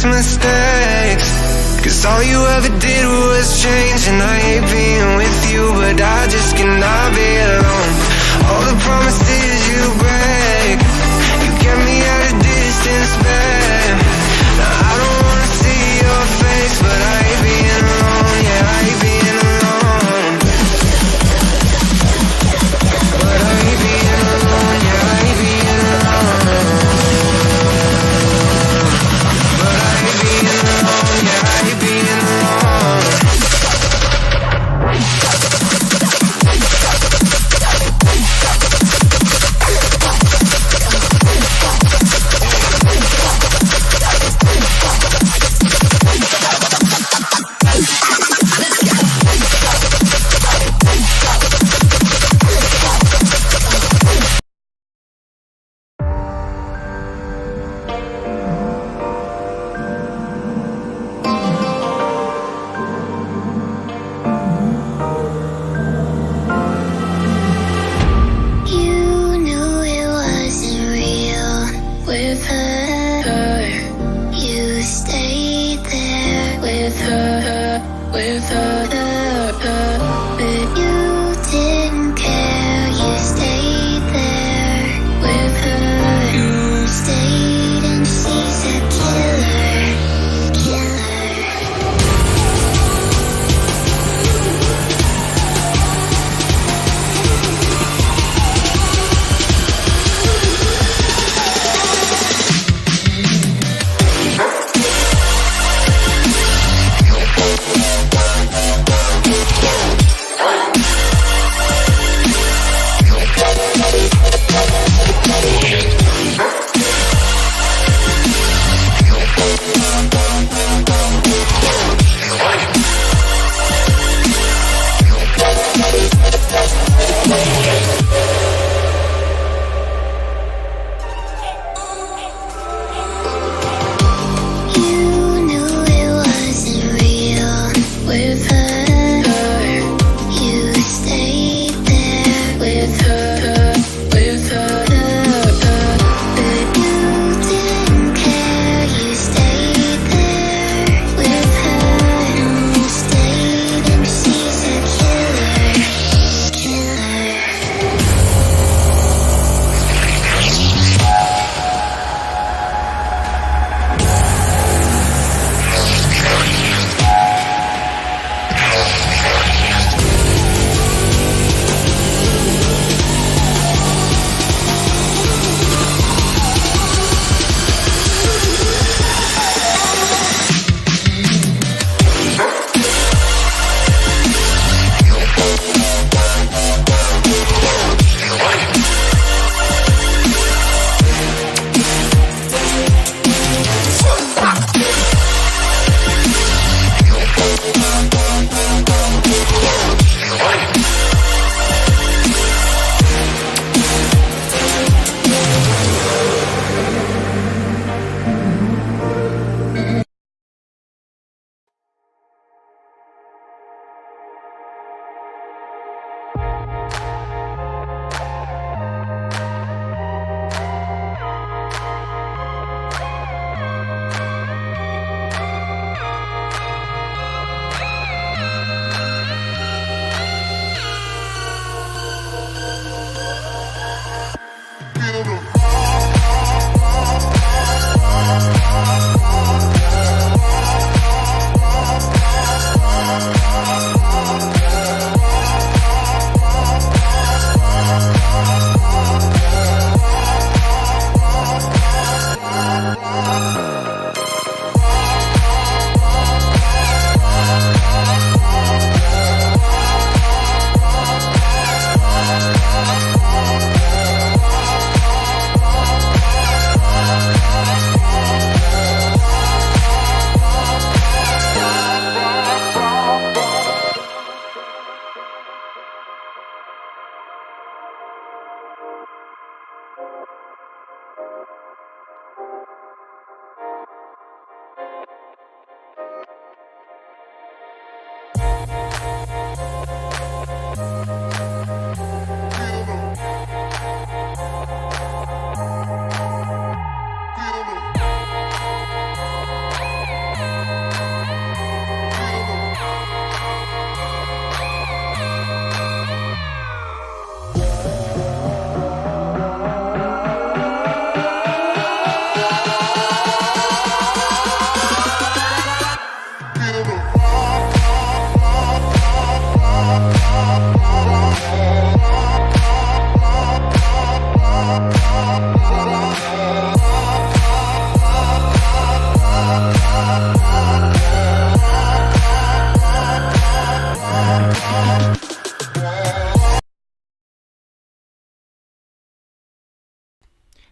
past mistakes. Cause all you ever did was change. And I hate being with you, but I just cannot be alone. All the promises you break, you kept me at a distance, babe. Now I don't wanna see your face, but I hate being alone. Yeah, I hate being alone. But I hate being alone. Yeah, I hate being alone. But I hate being alone. Yeah, I hate being alone.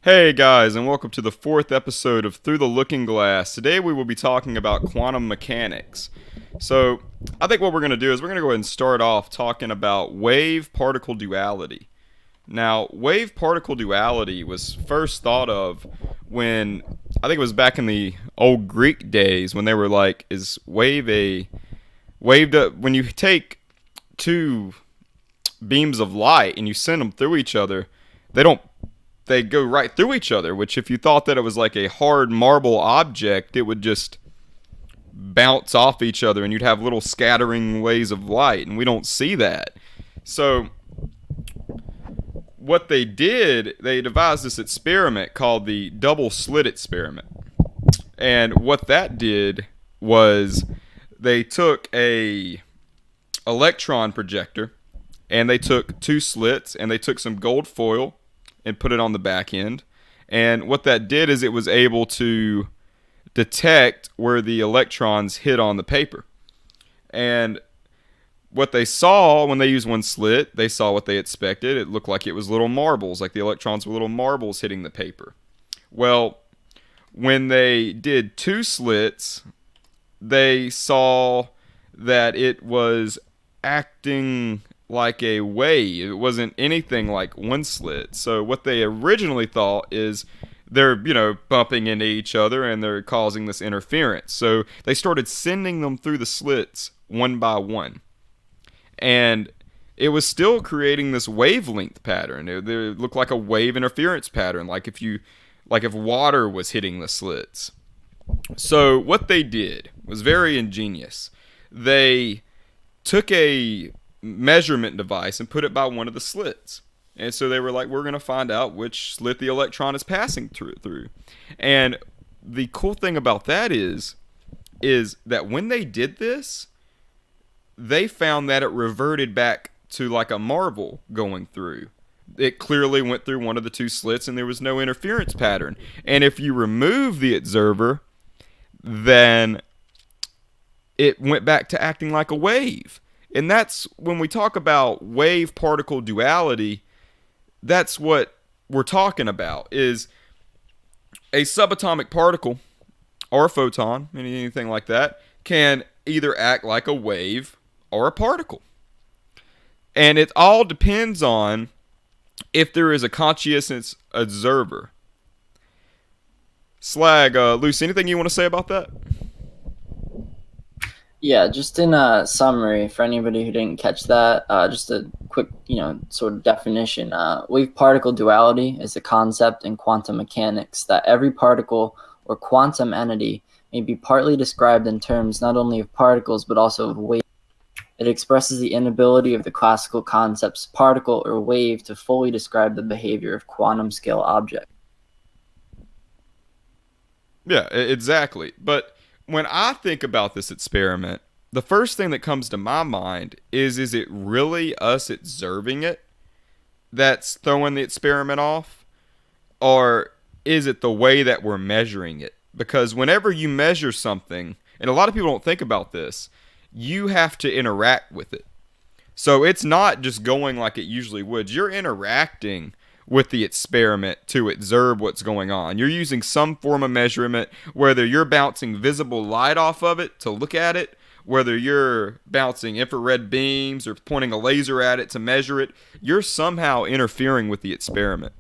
Hey guys, and welcome to the fourth episode of Through the Looking Glass. Today we will be talking about quantum mechanics. So, I think what we're going to do is we're going to go ahead and start off talking about wave-particle duality. Now, wave-particle duality was first thought of when, I think it was back in the old Greek days, when they were like, is wave a, when you take two beams of light and you send them through each other, they don't they go right through each other, which if you thought that it was like a hard marble object, it would just bounce off each other and you'd have little scattering waves of light, and we don't see that. So what they did, they devised this experiment called the double slit experiment. And what that did was they took a electron projector and they took two slits and they took some gold foil and put it on the back end. And what that did is it was able to detect where the electrons hit on the paper. And what they saw when they used one slit, they saw what they expected. It looked like it was little marbles, like the electrons were little marbles hitting the paper. Well, when they did two slits, they saw that it was acting like a wave. It wasn't anything like one slit. So what they originally thought is they're, bumping into each other and they're causing this interference. So they started sending them through the slits one by one. And it was still creating this wavelength pattern. It looked like a wave interference pattern, like if water was hitting the slits. So what they did was very ingenious. They took a measurement device and put it by one of the slits. And so they were like, we're going to find out which slit the electron is passing through. And the cool thing about that is that when they did this, they found that it reverted back to like a marble going through. It clearly went through one of the two slits and there was no interference pattern. And if you remove the observer, then it went back to acting like a wave. And that's when we talk about wave-particle duality, that's what we're talking about, is a subatomic particle or a photon, anything like that, can either act like a wave or a particle. And it all depends on if there is a conscious observer. Slag, Lucy, anything you want to say about that? Yeah, just in a summary for anybody who didn't catch that, just a quick, sort of definition. Wave-particle duality is a concept in quantum mechanics that every particle or quantum entity may be partly described in terms not only of particles but also of waves. It expresses the inability of the classical concepts particle or wave to fully describe the behavior of quantum scale objects. Yeah, exactly. But when I think about this experiment, the first thing that comes to my mind is it really us observing it that's throwing the experiment off? Or is it the way that we're measuring it? Because whenever you measure something, and a lot of people don't think about this, you have to interact with it. So it's not just going like it usually would. You're interacting with the experiment to observe what's going on. You're using some form of measurement, whether you're bouncing visible light off of it to look at it, whether you're bouncing infrared beams or pointing a laser at it to measure it, you're somehow interfering with the experiment.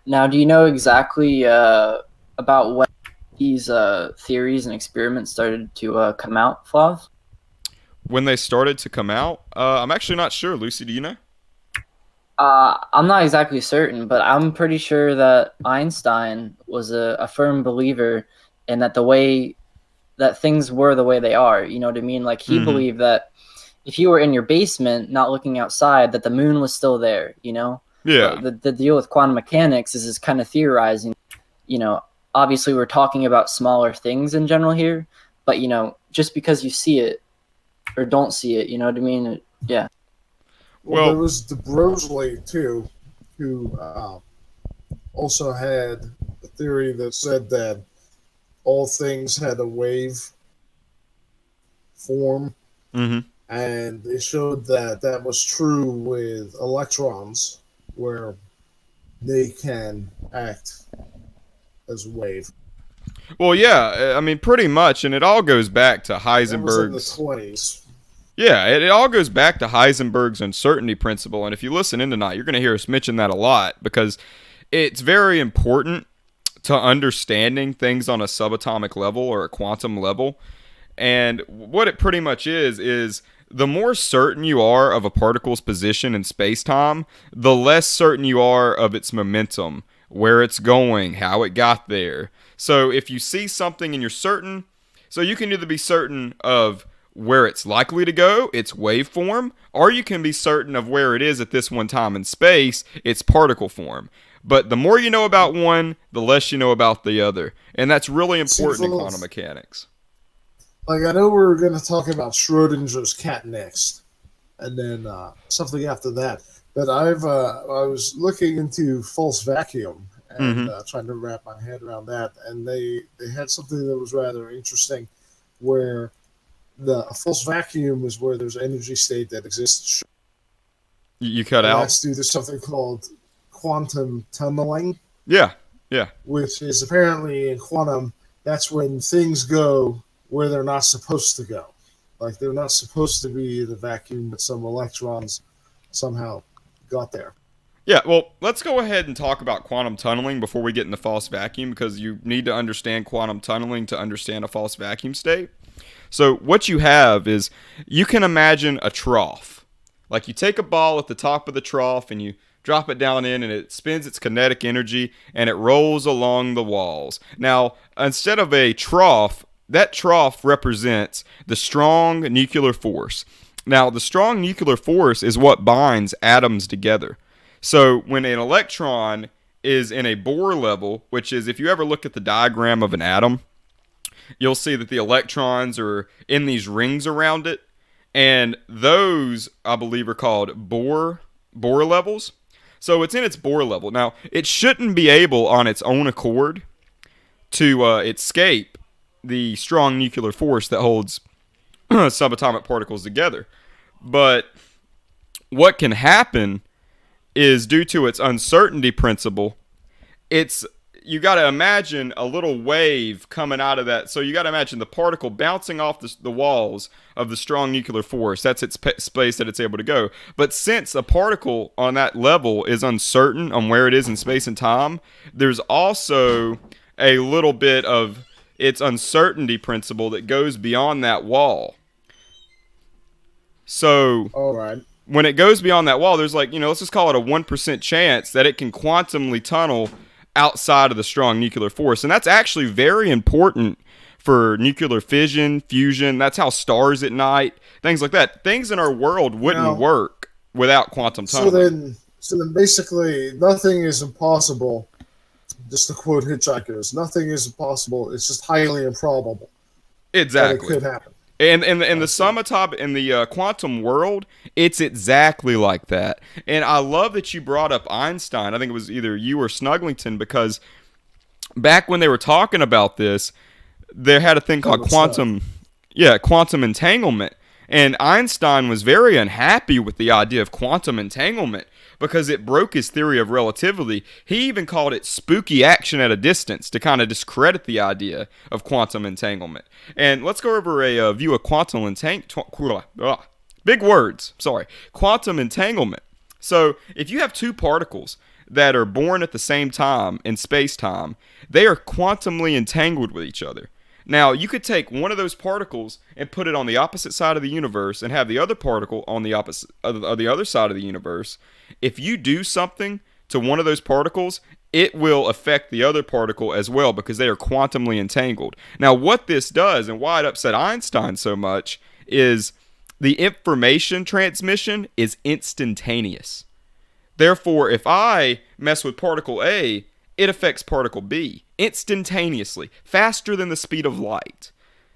Now, do you know exactly about when these theories and experiments started to come out, Flav? When they started to come out, I'm actually not sure. Lucy, do you know? I'm not exactly certain, but I'm pretty sure that Einstein was a firm believer in that the way that things were the way they are. You know what I mean? Like he believed that if you were in your basement, not looking outside, that the moon was still there, Yeah. The deal with quantum mechanics is kind of theorizing, obviously we're talking about smaller things in general here, But just because you see it or don't see it, you know what I mean? Yeah. Well, there was de Broglie too, who also had a theory that said that all things had a wave form, and they showed that that was true with electrons, where they can act as a wave. Well, yeah, I mean, pretty much, and it all goes back to Heisenberg's. That was in the 20s. Yeah, it all goes back to Heisenberg's uncertainty principle, and if you listen in tonight, you're going to hear us mention that a lot because it's very important to understanding things on a subatomic level or a quantum level. And what it pretty much is the more certain you are of a particle's position in space-time, the less certain you are of its momentum, where it's going, how it got there. So if you see something and you're certain, so you can either be certain of where it's likely to go, its waveform, or you can be certain of where it is at this one time in space, its particle form. But the more you know about one, the less you know about the other. And that's really important in quantum mechanics. Like, I know we're going to talk about Schrodinger's cat next, and then something after that. But I was looking into false vacuum and trying to wrap my head around that. And they had something that was rather interesting where the false vacuum is where there's an energy state that exists. You cut out? That's due to something called quantum tunneling. Yeah. Which is apparently in quantum, that's when things go where they're not supposed to go. Like, they're not supposed to be the vacuum, but some electrons somehow got there. Yeah, well, let's go ahead and talk about quantum tunneling before we get into false vacuum, because you need to understand quantum tunneling to understand a false vacuum state. So what you have is, you can imagine a trough. Like, you take a ball at the top of the trough and you drop it down in, and it spins its kinetic energy and it rolls along the walls. Now, instead of a trough, that trough represents the strong nuclear force. Now, the strong nuclear force is what binds atoms together. So when an electron is in a Bohr level, which is, if you ever look at the diagram of an atom, you'll see that the electrons are in these rings around it. And those, I believe, are called Bohr levels. So it's in its Bohr level. Now, it shouldn't be able on its own accord to escape the strong nuclear force that holds subatomic particles together. But what can happen is, due to its uncertainty principle, you got to imagine a little wave coming out of that. So you got to imagine the particle bouncing off the walls of the strong nuclear force. That's its space that it's able to go. But since a particle on that level is uncertain on where it is in space and time, there's also a little bit of its uncertainty principle that goes beyond that wall. So, all right, when it goes beyond that wall, there's let's just call it a 1% chance that it can quantumly tunnel outside of the strong nuclear force. And that's actually very important for nuclear fission, fusion. That's how stars at night, things like that. Things in our world wouldn't work without quantum tunneling. So then basically, nothing is impossible. Just to quote Hitchhikers, nothing is impossible. It's just highly improbable. Exactly. That it could happen. And in the subatomic, in the quantum world, it's exactly like that. And I love that you brought up Einstein. I think it was either you or Snuglington, because back when they were talking about this, they had a thing called quantum entanglement. And Einstein was very unhappy with the idea of quantum entanglement because it broke his theory of relativity. He even called it spooky action at a distance to kind of discredit the idea of quantum entanglement. And let's go over a view of quantum entanglement. Big words, sorry. Quantum entanglement. So if you have two particles that are born at the same time in space-time, they are quantumly entangled with each other. Now, you could take one of those particles and put it on the opposite side of the universe and have the other particle on the opposite of the other side of the universe. If you do something to one of those particles, it will affect the other particle as well because they are quantumly entangled. Now, what this does and why it upset Einstein so much is the information transmission is instantaneous. Therefore, if I mess with particle A, it affects particle B instantaneously, faster than the speed of light.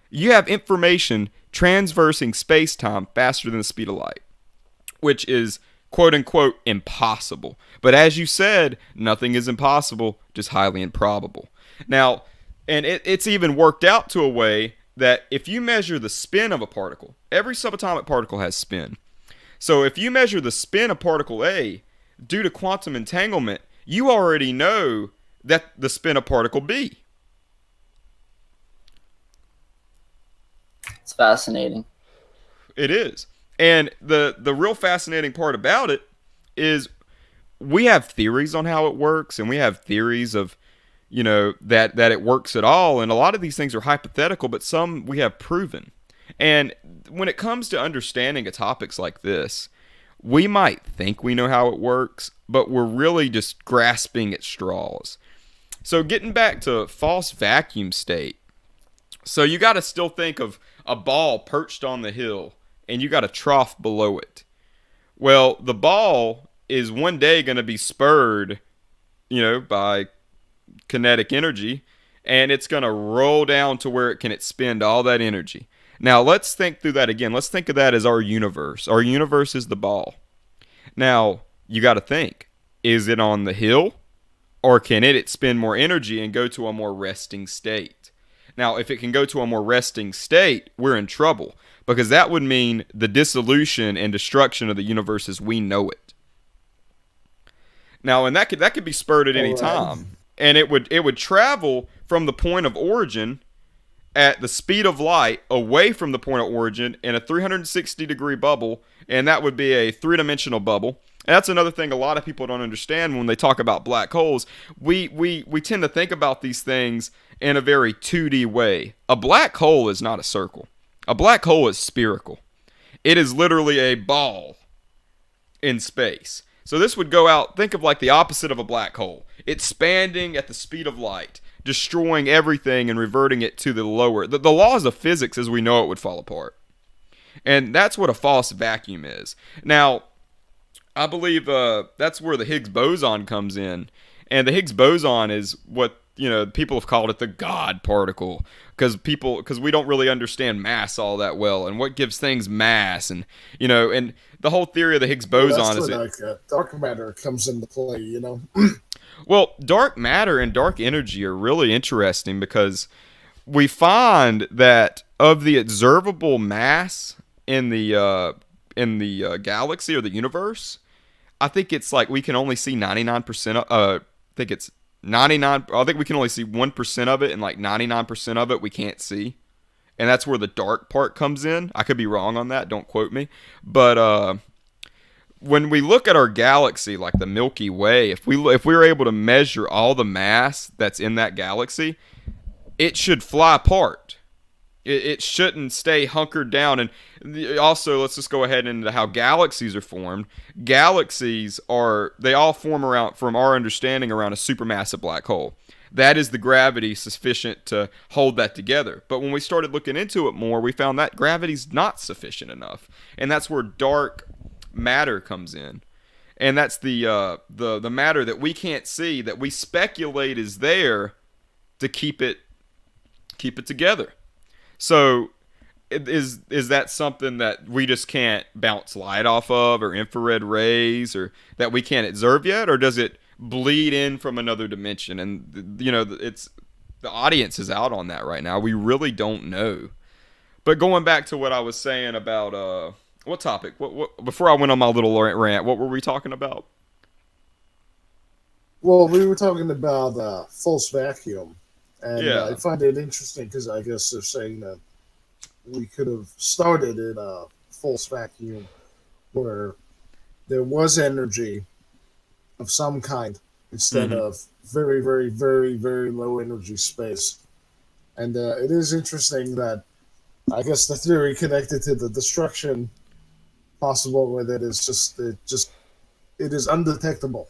you have information transversing space-time faster than the speed of light, which is quote-unquote impossible. But as you said, nothing is impossible, just highly improbable. Now, and it's even worked out to a way that if you measure the spin of a particle, every subatomic particle has spin. So if you measure the spin of particle A, due to quantum entanglement, you already know that the spin of particle B. It's fascinating. It is. And the real fascinating part about it is we have theories on how it works, and we have theories of, that it works at all. And a lot of these things are hypothetical, but some we have proven. And when it comes to understanding a topics like this, we might think we know how it works, but we're really just grasping at straws. So getting back to false vacuum state. So you got to still think of a ball perched on the hill, and you got a trough below it. Well, the ball is one day going to be spurred, by kinetic energy, and it's going to roll down to where it can expend all that energy. Now, let's think through that again. Let's think of that as our universe. Our universe is the ball. Now, you got to think, is it on the hill, or can it expend more energy and go to a more resting state? Now, if it can go to a more resting state, we're in trouble, because that would mean the dissolution and destruction of the universe as we know it. Now, and that could be spurred at any time, and it would travel from the point of origin at the speed of light away from the point of origin in a 360-degree bubble, and that would be a three-dimensional bubble. And that's another thing a lot of people don't understand when they talk about black holes. We tend to think about these things in a very 2D way. A black hole is not a circle. A black hole is spherical. It is literally a ball in space. So this would go out, think of like the opposite of a black hole. Expanding at the speed of light, destroying everything and reverting it to the lower. The laws of physics as we know it would fall apart. And that's what a false vacuum is. Now, I believe that's where the Higgs boson comes in. And the Higgs boson is what, people have called it the God particle. Because we don't really understand mass all that well. And what gives things mass. And, and the whole theory of the Higgs boson is dark matter comes into play, Well, dark matter and dark energy are really interesting because we find that of the observable mass in the galaxy or the universe, I think it's like we can only see 99%. I think it's 99. I think we can only see 1% of it, and like 99% of it we can't see, and that's where the dark part comes in. I could be wrong on that. Don't quote me, but when we look at our galaxy, like the Milky Way, if we were able to measure all the mass that's in that galaxy, it should fly apart. It shouldn't stay hunkered down. And also, let's just go ahead into how galaxies are formed. Galaxies they all form around, from our understanding, around a supermassive black hole. That is the gravity sufficient to hold that together. But when we started looking into it more, we found that gravity's not sufficient enough, and that's where dark matter comes in, and that's the matter that we can't see, that we speculate is there to keep it together. So is that something that we just can't bounce light off of, or infrared rays, or that we can't observe yet, or does it bleed in from another dimension? And it's the audience is out on that right now. We really don't know. But going back to what I was saying about what topic? What before I went on my little rant, what were we talking about? Well, we were talking about false vacuum, and Yeah. I find it interesting because I guess they're saying that we could have started in a false vacuum where there was energy of some kind instead of very, very, very, very low energy space. And it is interesting that I guess the theory connected to the destruction possible with it is it is undetectable.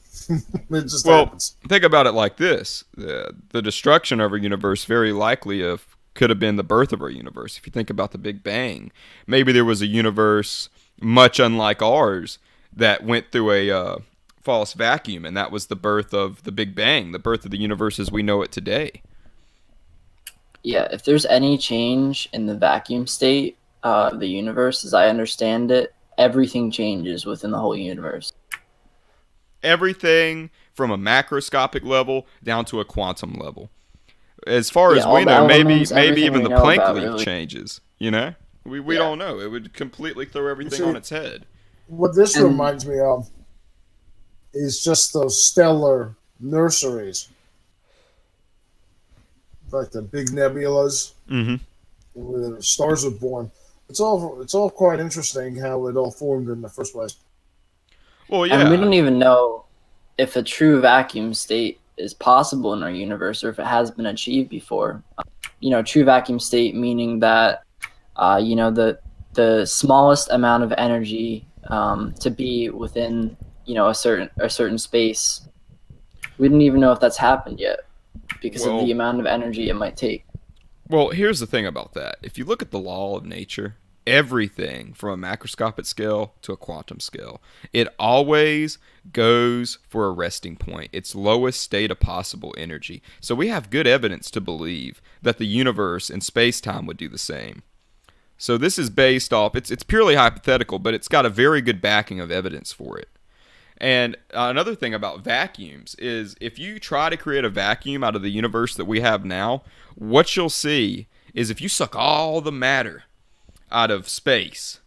It just happens. Think about it like this: the destruction of our universe very likely could have been the birth of our universe. If you think about the Big Bang, maybe there was a universe much unlike ours that went through a false vacuum, and that was the birth of the Big Bang, the birth of the universe as we know it today. Yeah, if there's any change in the vacuum state of the universe, as I understand it, everything changes within the whole universe. Everything from a macroscopic level down to a quantum level. As far Yeah, as all we the know, elements, maybe everything even we the know Planck about, leaf really. changes. You know, we Yeah. don't know. It would completely throw You everything see, on its head. what this And reminds me of is just those stellar nurseries, like the big nebulas Mm-hmm. where the stars are born. It's all quite interesting how it all formed in the first place. Well, and we yeah. don't even know if a true vacuum state is possible in our universe or if it has been achieved before. True vacuum state meaning that the smallest amount of energy to be within a certain space. We don't even know if that's happened yet because of the Well, amount of energy it might take. Well, here's the thing about that. If you look at the law of nature, everything from a macroscopic scale to a quantum scale, it always goes for a resting point, its lowest state of possible energy. So we have good evidence to believe that the universe and space-time would do the same. So this is based off, it's purely hypothetical, but it's got a very good backing of evidence for it. And another thing about vacuums is if you try to create a vacuum out of the universe that we have now, what you'll see is if you suck all the matter out of space,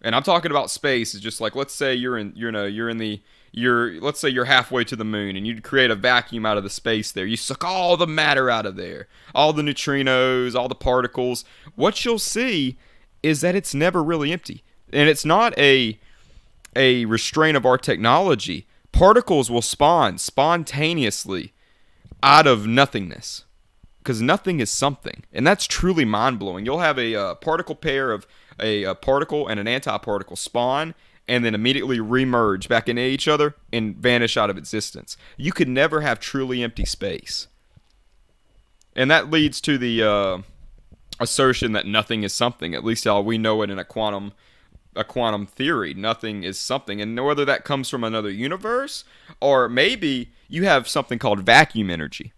and I'm talking about space, is just like let's say let's say you're halfway to the moon and you create a vacuum out of the space there. You suck all the matter out of there, all the neutrinos, all the particles. What you'll see is that it's never really empty, and it's not a restraint of our technology. Particles will spawn spontaneously out of nothingness because nothing is something, and that's truly mind-blowing. You'll have a particle pair of a particle and an antiparticle spawn and then immediately remerge back into each other and vanish out of existence. You could never have truly empty space, and that leads to the assertion that nothing is something, at least how we know it in a quantum theory. Nothing is something, and whether that comes from another universe or maybe you have something called vacuum energy.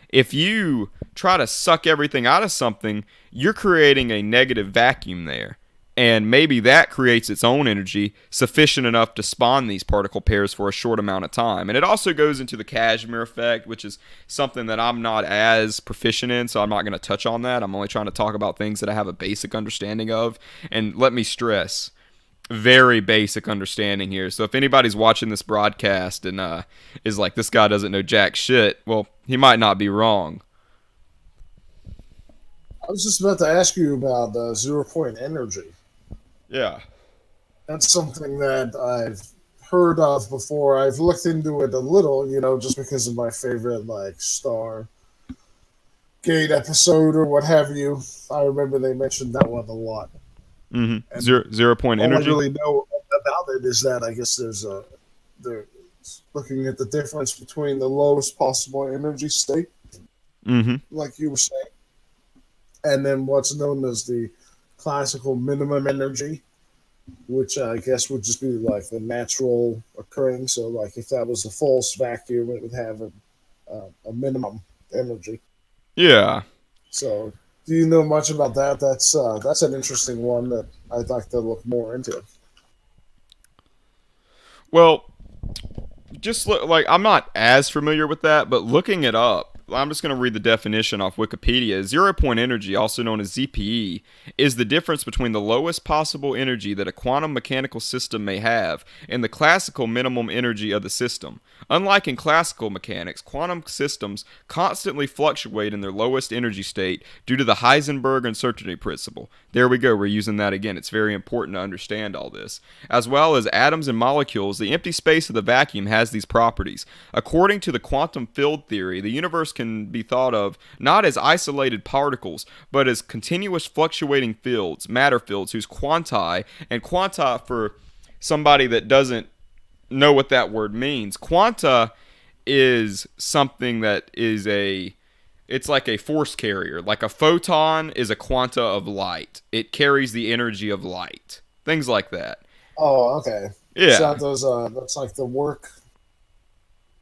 If you try to suck everything out of something, you're creating a negative vacuum there, and maybe that creates its own energy sufficient enough to spawn these particle pairs for a short amount of time. And it also goes into the Casimir effect, which is something that I'm not as proficient in, so I'm not going to touch on that. I'm only trying to talk about things that I have a basic understanding of. And let me stress, very basic understanding here. So if anybody's watching this broadcast and is like, this guy doesn't know jack shit, well, he might not be wrong. I was just about to ask you about 0 point energy. Yeah. That's something that I've heard of before. I've looked into it a little, just because of my favorite Stargate episode or what have you. I remember they mentioned that one a lot. Mm-hmm. And 0 point all energy. I really know about it is that I guess they're looking at the difference between the lowest possible energy state, Mm-hmm. like you were saying, and then what's known as the classical minimum energy, which I guess would just be like the natural occurring. So, like if that was a false vacuum, it would have a minimum energy. Yeah. So, do you know much about that? That's an interesting one that I'd like to look more into. Well, just look, like I'm not as familiar with that, but looking it up, I'm just going to read the definition off Wikipedia. 0 point energy, also known as ZPE, is the difference between the lowest possible energy that a quantum mechanical system may have and the classical minimum energy of the system. Unlike in classical mechanics, quantum systems constantly fluctuate in their lowest energy state due to the Heisenberg uncertainty principle. There we go, we're using that again. It's very important to understand all this. As well as atoms and molecules, the empty space of the vacuum has these properties. According to the quantum field theory, the universe can be thought of not as isolated particles, but as continuous fluctuating fields, matter fields, whose quanti, and quanta for somebody that doesn't know what that word means, quanta is something that is it's like a force carrier. Like a photon is a quanta of light. It carries the energy of light. Things like that. Oh, okay. Yeah. So that's like the work.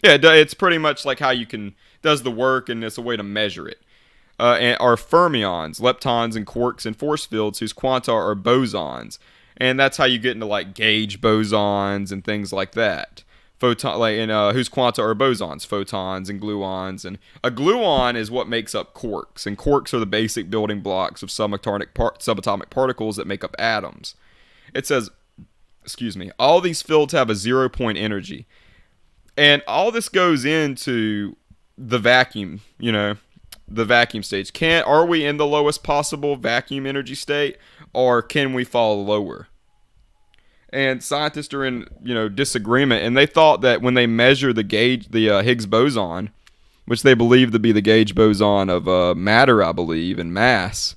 Yeah, it's pretty much like how you can does the work, and it's a way to measure it. are fermions, leptons and quarks and force fields whose quanta are bosons. And that's how you get into like gauge bosons and things like that. Whose quanta are bosons, photons and gluons. And a gluon is what makes up quarks, and quarks are the basic building blocks of subatomic particles that make up atoms. It says, all these fields have a 0-point energy. And all this goes into the vacuum, the vacuum stage. Are we in the lowest possible vacuum energy state, or can we fall lower? And scientists are in, disagreement, and they thought that when they measure the Higgs boson, which they believe to be the gauge boson of matter, I believe, and mass,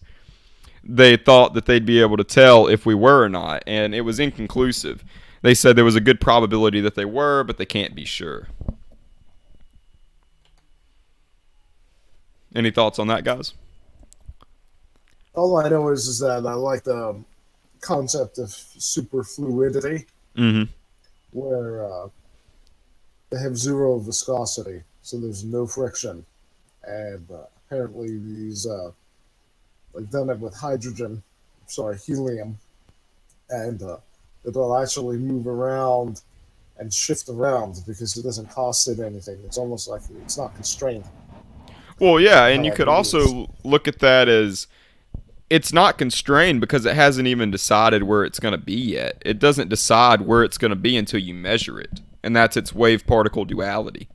they thought that they'd be able to tell if we were or not, and it was inconclusive. They said there was a good probability that they were, but they can't be sure. Any thoughts on that, guys? All I know is that I like the concept of superfluidity, where they have zero viscosity, so there's no friction. And apparently these, they've done it with helium, and it'll actually move around and shift around because it doesn't cost it anything. It's almost like it's not constrained. Well, yeah, and you could also look at that as it's not constrained because it hasn't even decided where it's going to be yet. It doesn't decide where it's going to be until you measure it, and that's its wave-particle duality.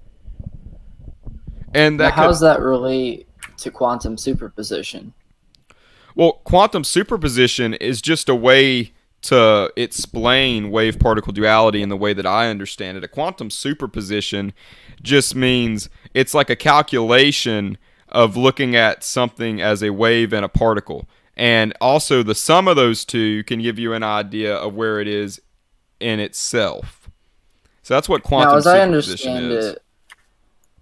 And how does that relate to quantum superposition? Well, quantum superposition is just a way to explain wave-particle duality in the way that I understand it. A quantum superposition just means it's like a calculation of looking at something as a wave and a particle. And also the sum of those two can give you an idea of where it is in itself. So that's what quantum superposition is.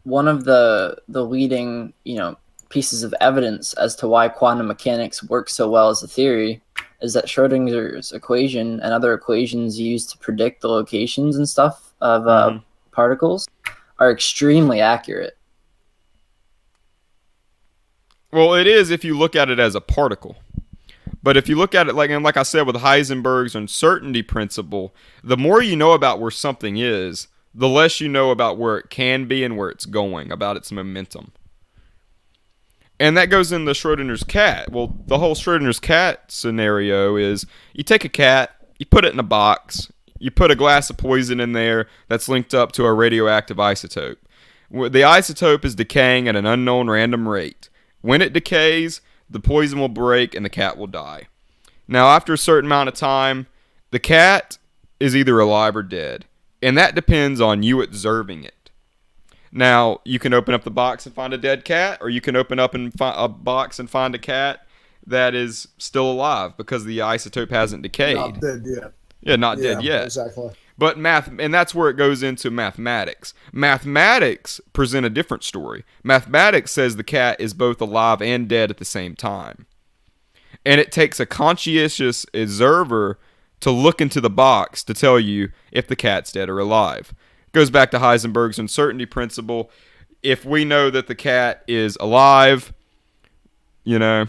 One of the leading, pieces of evidence as to why quantum mechanics works so well as a theory is that Schrodinger's equation and other equations used to predict the locations and stuff of particles are extremely accurate. Well, it is if you look at it as a particle. But if you look at it like I said with Heisenberg's uncertainty principle, the more you know about where something is, the less you know about where it can be and where it's going, about its momentum. And that goes in the Schrodinger's cat. Well, the whole Schrodinger's cat scenario is you take a cat, you put it in a box, you put a glass of poison in there that's linked up to a radioactive isotope. The isotope is decaying at an unknown random rate. When it decays, the poison will break and the cat will die. Now, after a certain amount of time, the cat is either alive or dead. And that depends on you observing it. Now, you can open up the box and find a dead cat, or you can open up a box and find a cat that is still alive because the isotope hasn't decayed. Not dead yet. Yeah, not dead yet. Exactly. But and that's where it goes into mathematics. Mathematics present a different story. Mathematics says the cat is both alive and dead at the same time. And it takes a conscientious observer to look into the box to tell you if the cat's dead or alive. It goes back to Heisenberg's uncertainty principle. If we know that the cat is alive, we know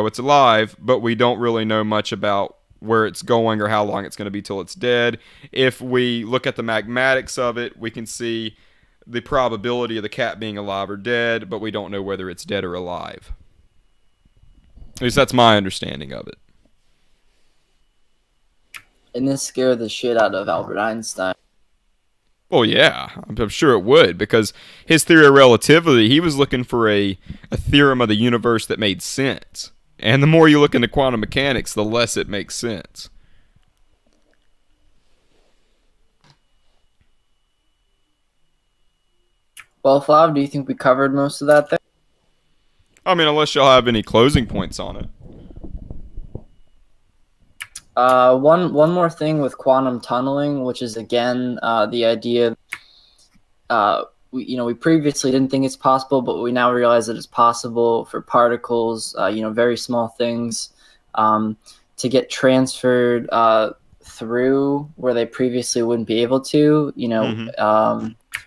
it's alive, but we don't really know much about where it's going or how long it's going to be till it's dead. If we look at the mathematics of it, we can see the probability of the cat being alive or dead, but we don't know whether it's dead or alive. At least that's my understanding of it. And this scared the shit out of Albert Einstein. Well, yeah, I'm sure it would, because his theory of relativity, he was looking for a theorem of the universe that made sense. And the more you look into quantum mechanics, the less it makes sense. Well, Flav, do you think we covered most of that there? I mean, unless y'all have any closing points on it. One more thing with quantum tunneling, which is again the idea. We previously didn't think it's possible, but we now realize that it's possible for particles, very small things, to get transferred through where they previously wouldn't be able to.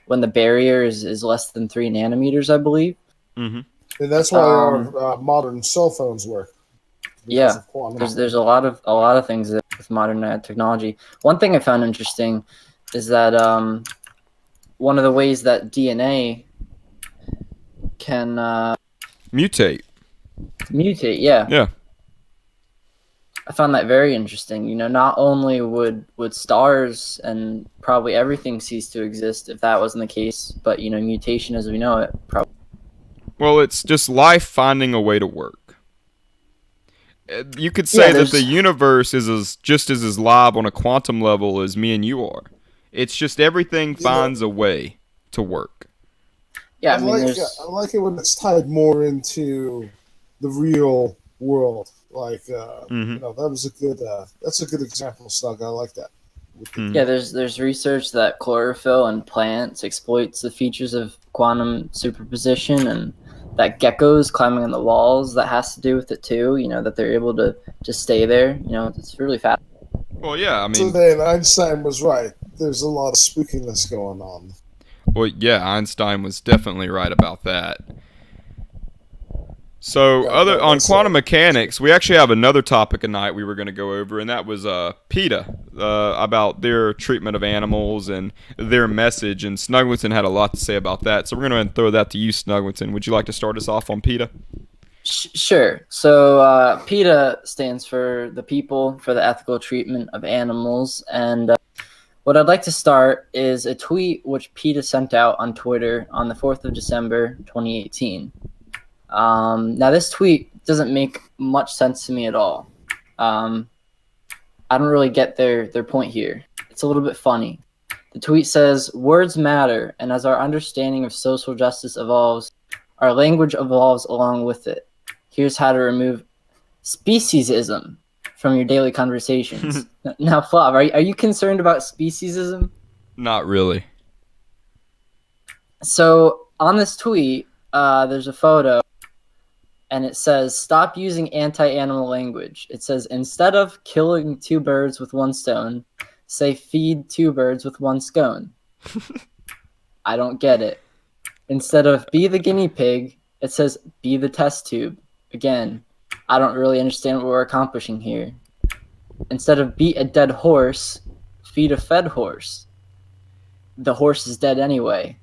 When the barrier is less than 3 nanometers, I believe. And that's why Um, our modern cell phones work because yeah, of quantum. there's a lot of things that with modern technology. One thing I found interesting is that one of the ways that DNA can Mutate. mutate. Yeah, Yeah. I found that very interesting. Not only would stars and probably everything cease to exist if that wasn't the case, but mutation as we know it probably. Well, it's just life finding a way to work. You could Yeah, say that the there's universe is just as live on a quantum level as me and you are. It's just everything You know, finds a way to work. yeah. I I mean, like I like it when it's tied more into the real world. Like Hmm. that was a good that's a good example, Slug. I like that. Hmm. yeah, there's research that chlorophyll in plants exploits the features of quantum superposition, and that geckos climbing on the walls that has to do with it too. That they're able to just stay there. It's really fast. Well, yeah, I So mean, then Einstein was right. There's a lot of spookiness going on. well, yeah, Einstein was definitely right about that. So, other on That's quantum mechanics, we actually have another topic tonight we were going to go over, and that was PETA, about their treatment of animals and their message. And Snugglington had a lot to say about that, so we're going to throw that to you, Snugglington. Would you like to start us off on PETA? Sure. So PETA stands for the People for the Ethical Treatment of Animals, and what I'd like to start is a tweet which PETA sent out on Twitter on the 4th of December, 2018. Now, this tweet doesn't make much sense to me at all. I don't really get their point here. It's a little bit funny. The tweet says, "Words matter, and as our understanding of social justice evolves, our language evolves along with it. Here's how to remove speciesism from your daily conversations." Now, Flav, are you concerned about speciesism? Not really. So on this tweet, there's a photo, and it says, "Stop using anti-animal language." It says, "Instead of killing two birds with one stone, say feed two birds with one scone." I don't get it. Instead of "be the guinea pig," it says "be the test tube." Again, I don't really understand what we're accomplishing here. Instead of "beat a dead horse," feed a fed horse. The horse is dead anyway.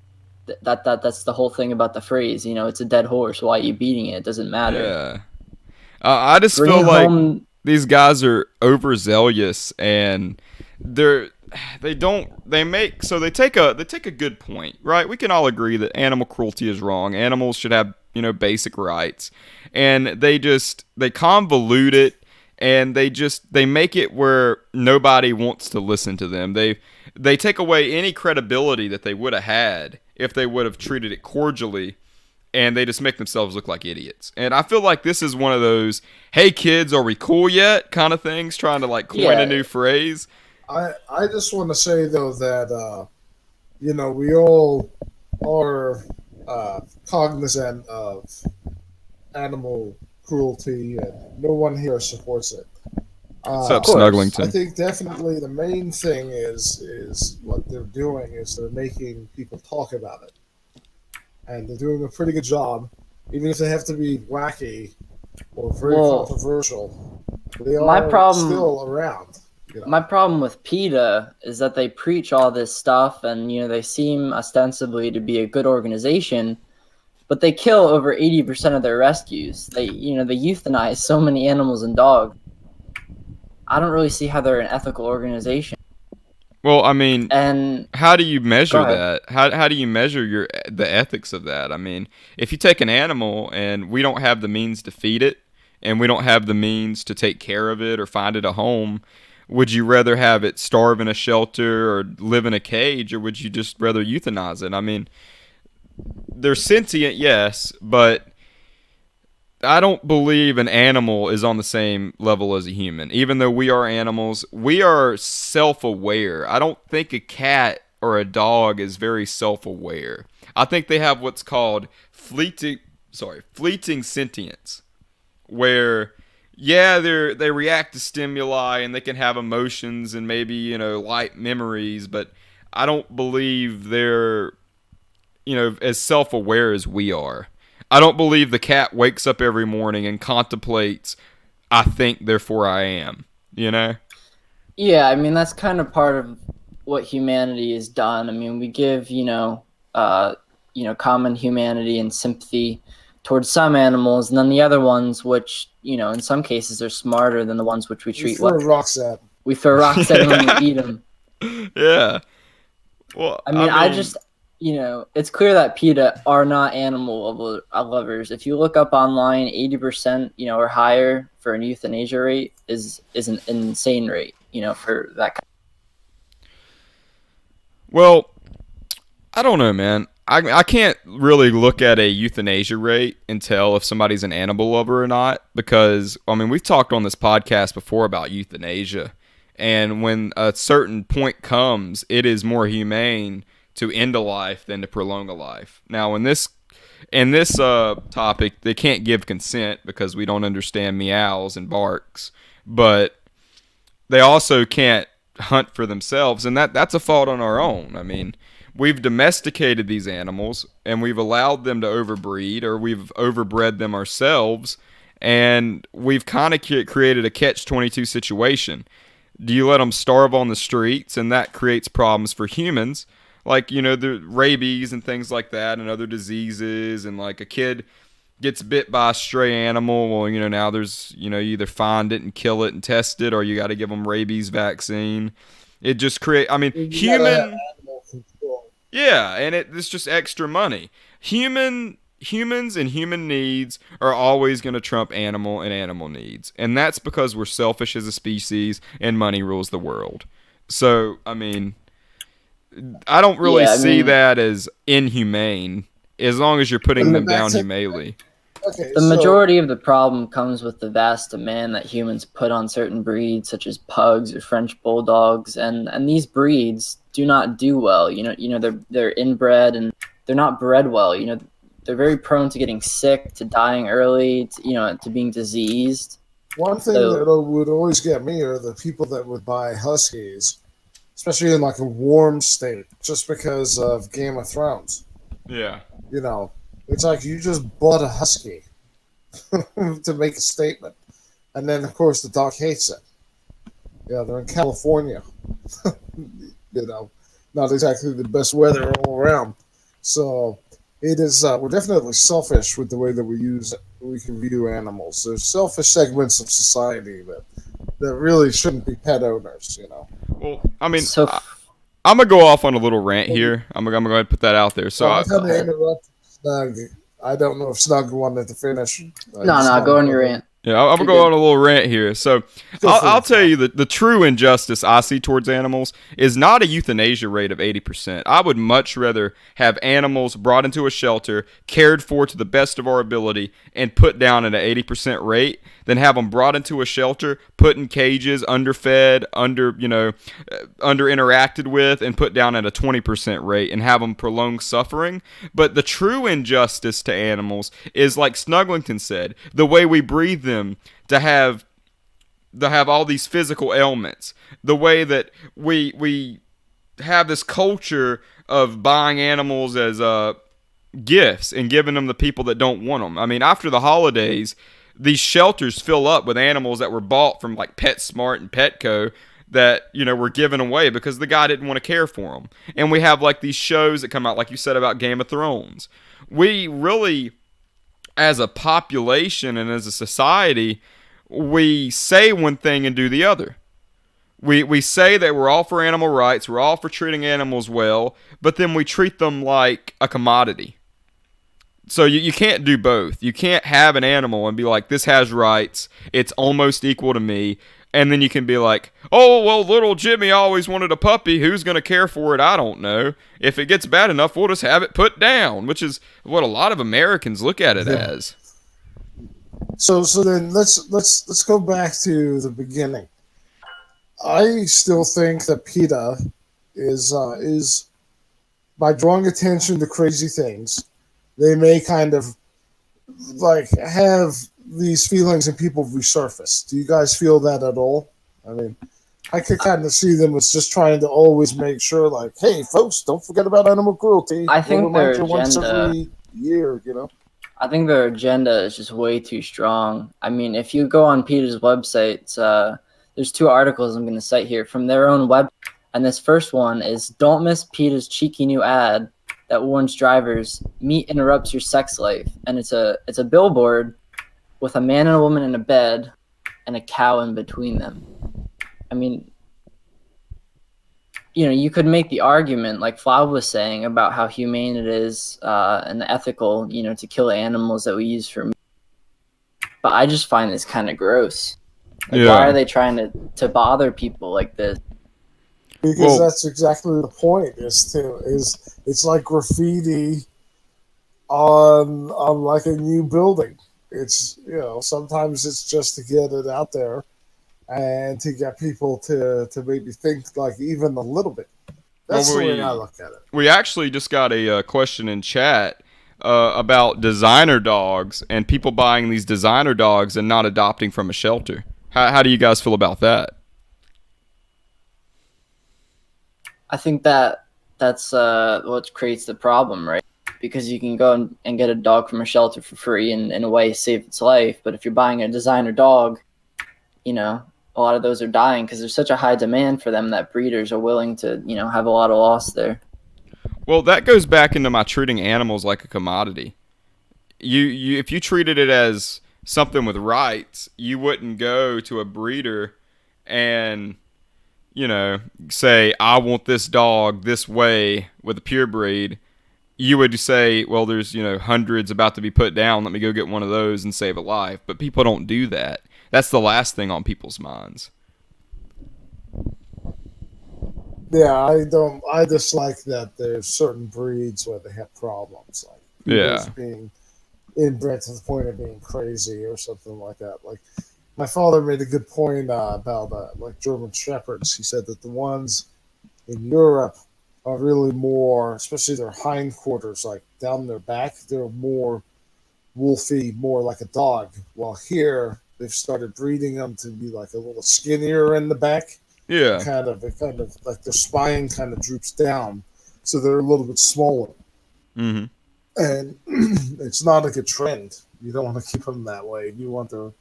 That's the whole thing about the phrase. It's a dead horse. Why are you beating it? It doesn't matter. Yeah. I just Bring feel like home. these guys are overzealous, and they don't they make so they take a good point, right? We can all agree that animal cruelty is wrong. Animals should have basic rights, and they convolute it, and they make it where nobody wants to listen to them. They take away any credibility that they would have had if they would have treated it cordially, and they just make themselves look like idiots. And I feel like this is one of those, "Hey kids, are we cool yet?" kind of things, trying to like coin a new phrase. I just want to say though that we all are cognizant of animal cruelty, and no one here supports it. What's up, course. I Snugglington? think definitely the main thing is what they're doing is they're making people talk about it, and they're doing a pretty good job, even if they have to be wacky or very Well, controversial. They my are problem- still around. My problem with PETA is that they preach all this stuff, and they seem ostensibly to be a good organization, but they kill over 80% of their rescues. They euthanize so many animals and dogs. I don't really see how they're an ethical organization. Well, I mean, And how do you measure Go ahead. that? How do you measure the ethics of that? I mean, if you take an animal and we don't have the means to feed it, and we don't have the means to take care of it or find it a home, would you rather have it starve in a shelter or live in a cage, or would you just rather euthanize it? I mean, they're sentient, yes, but I don't believe an animal is on the same level as a human. Even though we are animals, we are self-aware. I don't think a cat or a dog is very self-aware. I think they have what's called fleeting sentience, where they react to stimuli and they can have emotions and maybe light memories, but I don't believe they're as self-aware as we are. I don't believe the cat wakes up every morning and contemplates, I think, therefore I am, you know? Yeah, I mean, that's kind of part of what humanity has done. I mean, we give, common humanity and sympathy towards some animals, and then the other ones, which, in some cases are smarter than the ones which we treat throw rocks at. We throw rocks at them and we eat them. Yeah. Well, I mean, it's clear that PETA are not animal lovers. If you look up online, 80%, or higher for an euthanasia rate is an insane rate, for that kind. Well, I don't know, man. I can't really look at a euthanasia rate and tell if somebody's an animal lover or not, because, I mean, we've talked on this podcast before about euthanasia, and when a certain point comes, it is more humane to end a life than to prolong a life. Now, in this topic, they can't give consent because we don't understand meows and barks, but they also can't hunt for themselves, and that's a fault on our own. I mean, we've domesticated these animals, and we've allowed them to overbreed, or we've overbred them ourselves, and we've kind of created a catch-22 situation. Do you let them starve on the streets, and that creates problems for humans, like, the rabies and things like that, and other diseases, and like a kid gets bit by a stray animal, well, now there's, you either find it and kill it and test it, or you got to give them rabies vaccine. It just creates, I mean, yeah, and it's just extra money. Humans and human needs are always going to trump animal and animal needs. And that's because we're selfish as a species and money rules the world. So, I mean, I don't really see that as inhumane as long as you're putting them down humanely. Okay, the majority of the problem comes with the vast demand that humans put on certain breeds, such as pugs or French bulldogs, and these breeds do not do well. They're inbred and they're not bred well. They're very prone to getting sick, to dying early, to being diseased. One thing that would always get me are the people that would buy huskies, especially in like a warm state, just because of Game of Thrones. Yeah. It's like you just bought a husky to make a statement. And then, of course, the dog hates it. Yeah, they're in California. Not exactly the best weather all around. So it is, we're definitely selfish with the way that we can view animals. There's selfish segments of society that really shouldn't be pet owners, Well, I mean, I'm going to go off on a little rant here. I'm going to go ahead and put that out there. So I'm going to interrupt Snug. I don't know if Snug wanted to finish. No, go on your rant. Yeah, I'm going to go on a little rant here. So I'll tell you that the true injustice I see towards animals is not a euthanasia rate of 80%. I would much rather have animals brought into a shelter, cared for to the best of our ability, and put down at an 80% rate than have them brought into a shelter, put in cages, underfed, under interacted with, and put down at a 20% rate and have them prolong suffering. But the true injustice to animals is, like Snuglington said, the way we breed them to have all these physical ailments, the way that we have this culture of buying animals as gifts and giving them to people that don't want them. I mean, after the holidays, these shelters fill up with animals that were bought from like PetSmart and Petco that, were given away because the guy didn't want to care for them. And we have like these shows that come out, like you said, about Game of Thrones. We really, as a population and as a society, we say one thing and do the other. We say that we're all for animal rights, we're all for treating animals well, but then we treat them like a commodity. So you can't do both. You can't have an animal and be like, this has rights, it's almost equal to me, and then you can be like, oh, well, little Jimmy always wanted a puppy, who's going to care for it? I don't know. If it gets bad enough, we'll just have it put down, which is what a lot of Americans look at it as. So then let's go back to the beginning. I still think that PETA is by drawing attention to crazy things, they may kind of like have these feelings in people resurface. Do you guys feel that at all? I mean, I could kind of see them as just trying to always make sure, like, hey, folks, don't forget about animal cruelty. I think their once agenda. every year, I think their agenda is just way too strong. I mean, if you go on PETA's website, there's 2 articles I'm going to cite here from their own web. And this first one is, don't miss PETA's cheeky new ad that warns drivers, meat interrupts your sex life. And it's a billboard with a man and a woman in a bed and a cow in between them. I mean, you know, you could make the argument, like Flav was saying, about how humane it is and ethical, you know, to kill animals that we use for meat. But I just find this kind of gross. Like, why are they trying to bother people like this? Because that's exactly the point. It's like graffiti on like a new building. It's, you know, sometimes it's just to get it out there and to get people to maybe think like even a little bit. That's the way I look at it. We actually just got a question in chat about designer dogs and people buying these designer dogs and not adopting from a shelter. How do you guys feel about that? I think that's what creates the problem, right? Because you can go and get a dog from a shelter for free and in a way save its life. But if you're buying a designer dog, you know, a lot of those are dying because there's such a high demand for them that breeders are willing to, you know, have a lot of loss there. Well, that goes back into my treating animals like a commodity. You if you treated it as something with rights, you wouldn't go to a breeder and, you know, say, I want this dog this way with a pure breed. You would say, well, there's, you know, hundreds about to be put down. Let me go get one of those and save a life. But people don't do that. That's the last thing on people's minds. Yeah, I dislike that there's certain breeds where they have problems. Like being inbred to the point of being crazy or something like that. Like, my father made a good point about like German Shepherds. He said that the ones in Europe are really more, especially their hindquarters, like down their back, they're more wolfy, more like a dog. While here, they've started breeding them to be like a little skinnier in the back. Yeah. It kind of like their spine kind of droops down, so they're a little bit smaller. Mm-hmm. And it's not a good trend. You don't want to keep them that way. You want them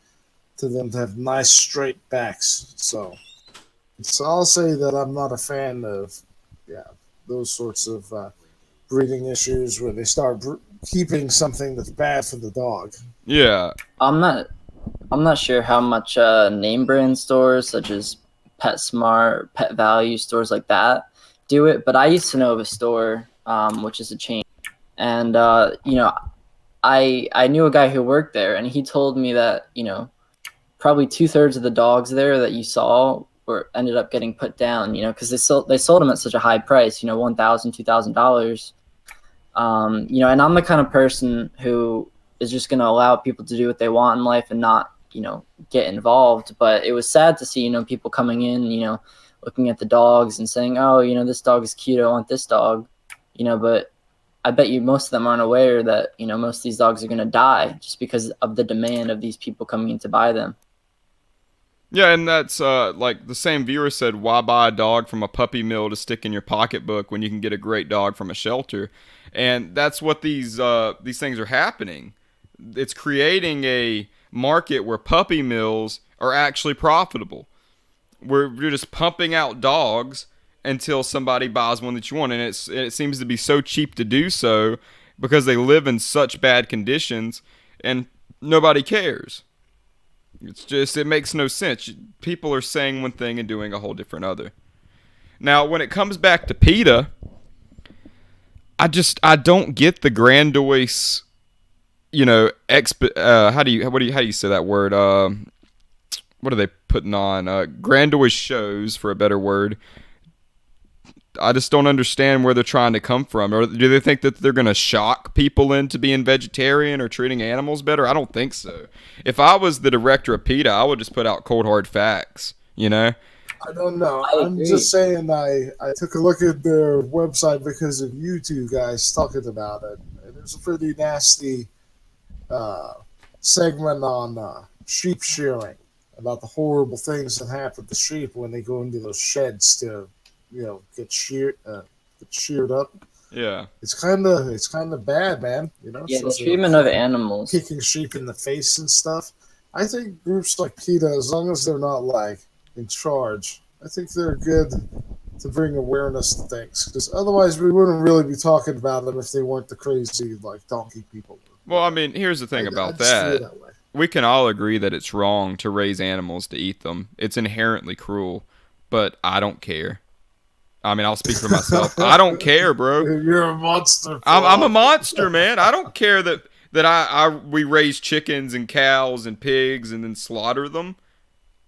to have nice straight backs. So I'll say that I'm not a fan of those sorts of breeding issues where they start keeping something that's bad for the dog. Yeah. I'm not sure how much name brand stores such as PetSmart, Pet Value, stores like that do it, but I used to know of a store which is a chain, and you know, I knew a guy who worked there, and he told me that, you know, probably 2/3 of the dogs there that you saw ended up getting put down, you know, because they sold them at such a high price, you know, $1,000, $2,000. You know, and I'm the kind of person who is just going to allow people to do what they want in life and not, you know, get involved. But it was sad to see, you know, people coming in, you know, looking at the dogs and saying, oh, you know, this dog is cute, I want this dog, you know, but I bet you most of them aren't aware that, you know, most of these dogs are going to die just because of the demand of these people coming in to buy them. Yeah, and that's like the same viewer said, why buy a dog from a puppy mill to stick in your pocketbook when you can get a great dog from a shelter? And that's what these things are happening. It's creating a market where puppy mills are actually profitable. You're just pumping out dogs until somebody buys one that you want, and it seems to be so cheap to do so because they live in such bad conditions, and nobody cares. It's just, it makes no sense. People are saying one thing and doing a whole different other. Now, when it comes back to PETA, I don't get the grandiose, you know, how do you say that word? What are they putting on? Grandiose shows, for a better word. I just don't understand where they're trying to come from. Or do they think that they're going to shock people into being vegetarian or treating animals better? I don't think so. If I was the director of PETA, I would just put out cold hard facts, you know? I don't know. I'm just saying I took a look at their website because of you two guys talking about it. And there's a pretty nasty segment on sheep shearing, about the horrible things that happen to sheep when they go into those sheds to, you know, get sheared up. Yeah. It's kind of bad, man. You know, Yeah, the so treatment of animals. kicking sheep in the face and stuff. I think groups like PETA, as long as they're not like in charge, I think they're good to bring awareness to things. Because otherwise, we wouldn't really be talking about them if they weren't the crazy like donkey people. Well, I mean, here's the thing I about just feel that. that way. We can all agree that it's wrong to raise animals to eat them. It's inherently cruel, but I don't care. I mean, I'll speak for myself. I don't care, bro. You're a monster. I'm a monster, man. I don't care that we raise chickens and cows and pigs and then slaughter them.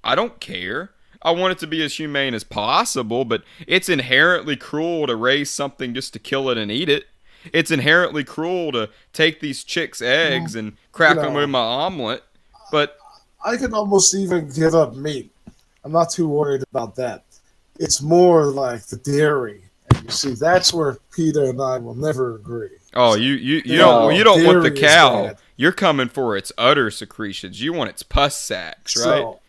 I don't care. I want it to be as humane as possible, but it's inherently cruel to raise something just to kill it and eat it. It's inherently cruel to take these chicks' eggs and crack them in my omelet. But I can almost even give up meat. I'm not too worried about that. It's more like the dairy. And you see, that's where PETA and I will never agree. oh, you don't want the dairy is cow. bad. You're coming for its udder secretions. You want its pus sacs, right? So,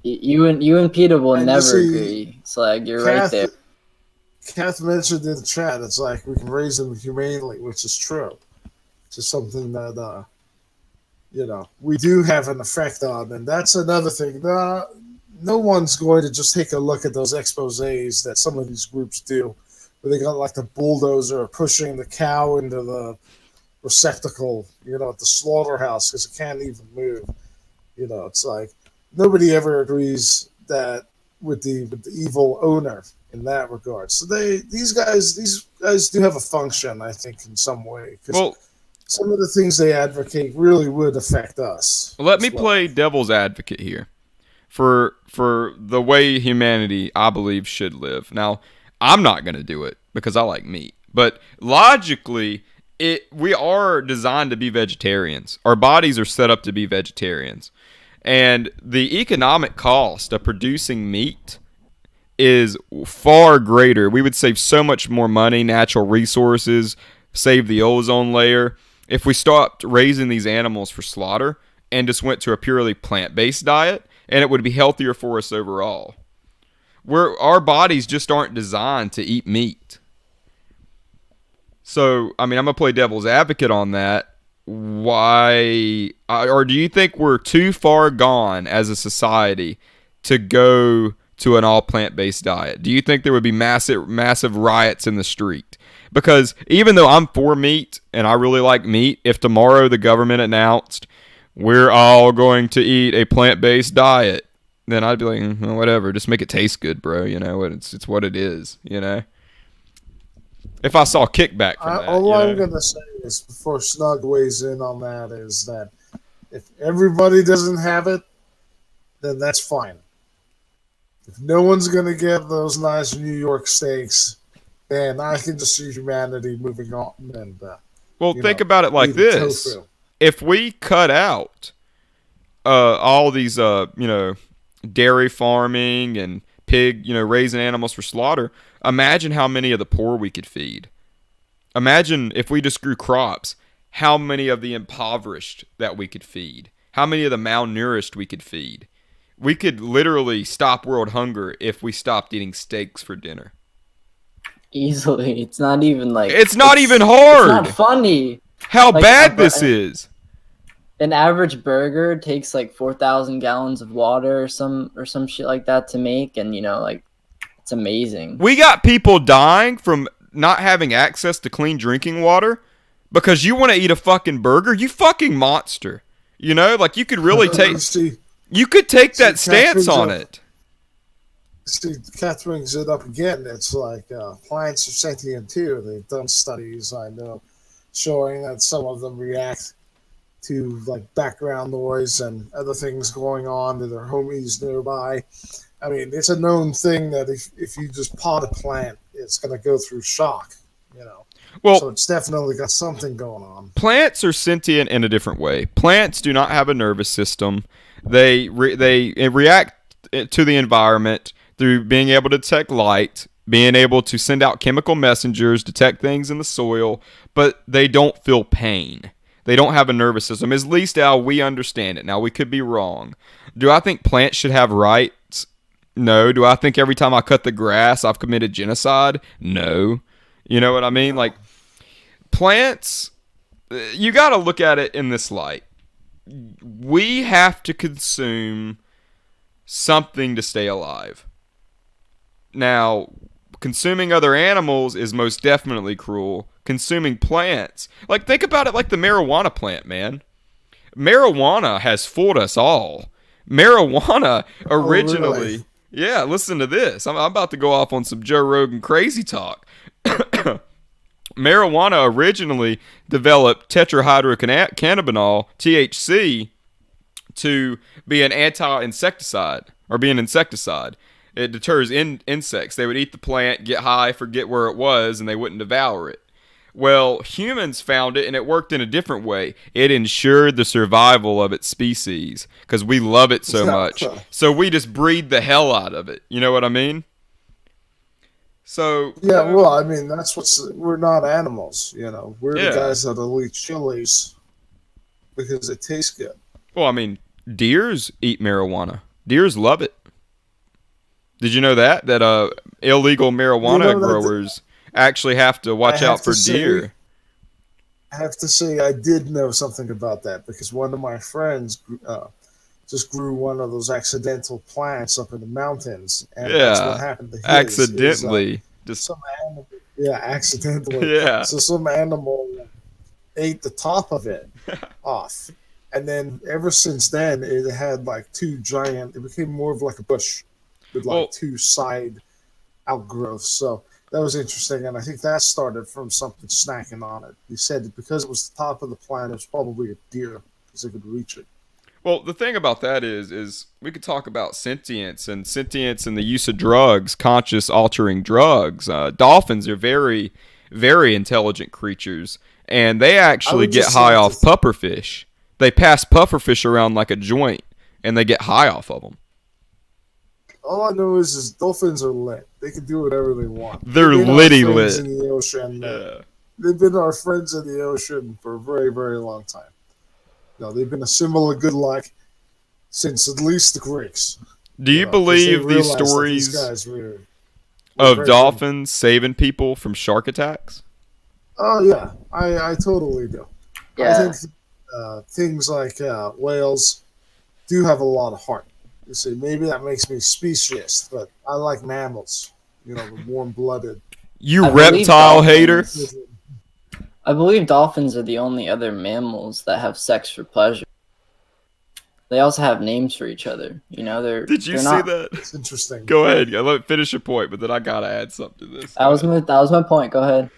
You and Peter will And you never see, agree. It's like you're right there. Kath mentioned in the chat, it's like we can raise them humanely, which is true. It's just something that, we do have an effect on. And that's another thing. No one's going to just take a look at those exposés that some of these groups do, where they got like the bulldozer pushing the cow into the receptacle, at the slaughterhouse because it can't even move. It's like nobody ever agrees that with the evil owner in that regard. So these guys do have a function, I think, in some way. Well, some of the things they advocate really would affect us. let me play devil's advocate here for the way humanity, I believe, should live. Now, I'm not going to do it because I like meat, but logically, we are designed to be vegetarians. Our bodies are set up to be vegetarians. And the economic cost of producing meat is far greater. We would save so much more money, natural resources, save the ozone layer, if we stopped raising these animals for slaughter and just went to a purely plant-based diet, and it would be healthier for us overall. Our bodies just aren't designed to eat meat. So, I mean, I'm going to play devil's advocate on that. Why, or do you think we're too far gone as a society to go to an all plant-based diet? Do you think there would be massive riots in the street? Because even though I'm for meat and I really like meat, if tomorrow the government announced we're all going to eat a plant-based diet, then I'd be like, whatever, just make it taste good, bro. It's what it is. If I saw kickback from that. All I'm going to say is, before Snug weighs in on that, is that if everybody doesn't have it, then that's fine. If no one's going to get those nice New York steaks, then I can just see humanity moving on. And think about it like this. Tofu. If we cut out all these, dairy farming and pig, raising animals for slaughter, imagine how many of the poor we could feed. Imagine if we just grew crops, how many of the impoverished that we could feed. How many of the malnourished we could feed. We could literally stop world hunger if we stopped eating steaks for dinner. Easily. It's not even like... It's not even hard! It's not funny! How bad this is! An average burger takes like 4,000 gallons of water or some shit like that to make, and it's amazing. We got people dying from not having access to clean drinking water because you want to eat a fucking burger? You fucking monster. You could really take... You could take that stance on it. See, Kath brings it up again. It's like plants are sentient too. They've done studies, I know, showing that some of them react to like background noise and other things going on to their homies nearby. I mean, it's a known thing that if you just pot a plant, it's going to go through shock, Well, so it's definitely got something going on. Plants are sentient in a different way. Plants do not have a nervous system. They react to the environment through being able to detect light, being able to send out chemical messengers, detect things in the soil, but they don't feel pain. They don't have a nervous system, at least how we understand it. Now, we could be wrong. Do I think plants should have rights? No. Do I think every time I cut the grass, I've committed genocide? No. You know what I mean? Like plants, you got to look at it in this light. We have to consume something to stay alive. Now, consuming other animals is most definitely cruel. Consuming plants, like think about it like the marijuana plant, man. Marijuana has fooled us all. Marijuana originally, Oh, really? yeah, listen to this. I'm about to go off on some Joe Rogan crazy talk. Marijuana originally developed tetrahydrocannabinol, THC, to be an anti-insecticide or be an insecticide. It deters insects. They would eat the plant, get high, forget where it was, and they wouldn't devour it. Well, humans found it, and it worked in a different way. It ensured the survival of its species because we love it so much. So we just breed the hell out of it. You know what I mean? So Yeah, well, I mean, we're not animals, you know. We're Yeah. the guys that'll eat chilies because it tastes good. well, I mean, deers eat marijuana. Deers love it. Did you know that illegal marijuana You know that- growers actually have to watch I have out for to say- deer? I have to say, I did know something about that because one of my friends just grew one of those accidental plants up in the mountains, and that's Yeah. what happened to his. Accidentally, just Some animal, yeah, accidentally. yeah. So some animal ate the top of it off, and then ever since then, it had like two giant. It became more of like a bush with like Well- two side outgrowths. So that was interesting, and I think that started from something snacking on it. He said that because it was the top of the plant, it was probably a deer because it could reach it. Well, the thing about that is we could talk about sentience and the use of drugs, conscious altering drugs. Dolphins are very, very intelligent creatures, and they actually would get just high say off pufferfish. They pass pufferfish around like a joint, and they get high off of them. All I know is dolphins are lit. They can do whatever they want. They're They've been our litty friends lit. in the ocean. Yeah. They've been our friends in the ocean for a very, very long time. No, they've been a symbol of good luck since at least the Greeks. Do you 'Cause they believe these realized that stories these guys were of very dolphins saving people from shark attacks? Oh yeah, I totally do. Yeah. I think things like whales do have a lot of heart. You see, maybe that makes me speciesist, but I like mammals. You know, the warm-blooded. You I believe reptile hater. dolphins- I believe dolphins are the only other mammals that have sex for pleasure. They also have names for each other. You know, Did you they're see not, that? It's interesting. Go ahead. Let me finish your point, but then I gotta add something to this. That was my point. Go ahead.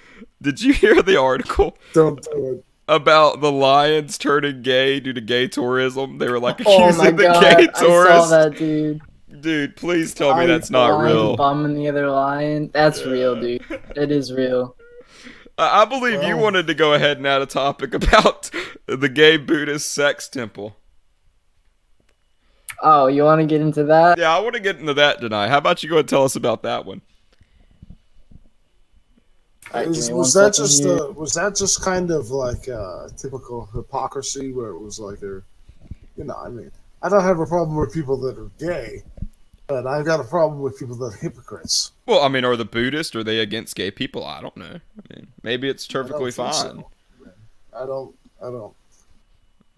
Did you hear the article Don't do it. about the lions turning gay due to gay tourism? They were like Oh my accusing the god! gay I saw tourists. that, dude. Dude, please tell me I- that's not Lion real. bombing the other lion. That's real, Yeah. dude. It is real. I believe you Well- wanted to go ahead and add a topic about the gay Buddhist sex temple. Oh, you want to get into that? Yeah, I want to get into that tonight. How about you go and tell us about that one? All right, give me one Was that second just here. was that just kind of like typical hypocrisy where it was like I mean, I don't have a problem with people that are gay, but I've got a problem with people that are hypocrites. Well, I mean, are the Buddhists, are they against gay people? I don't know. I mean, maybe it's I don't perfectly think fine. so. I don't.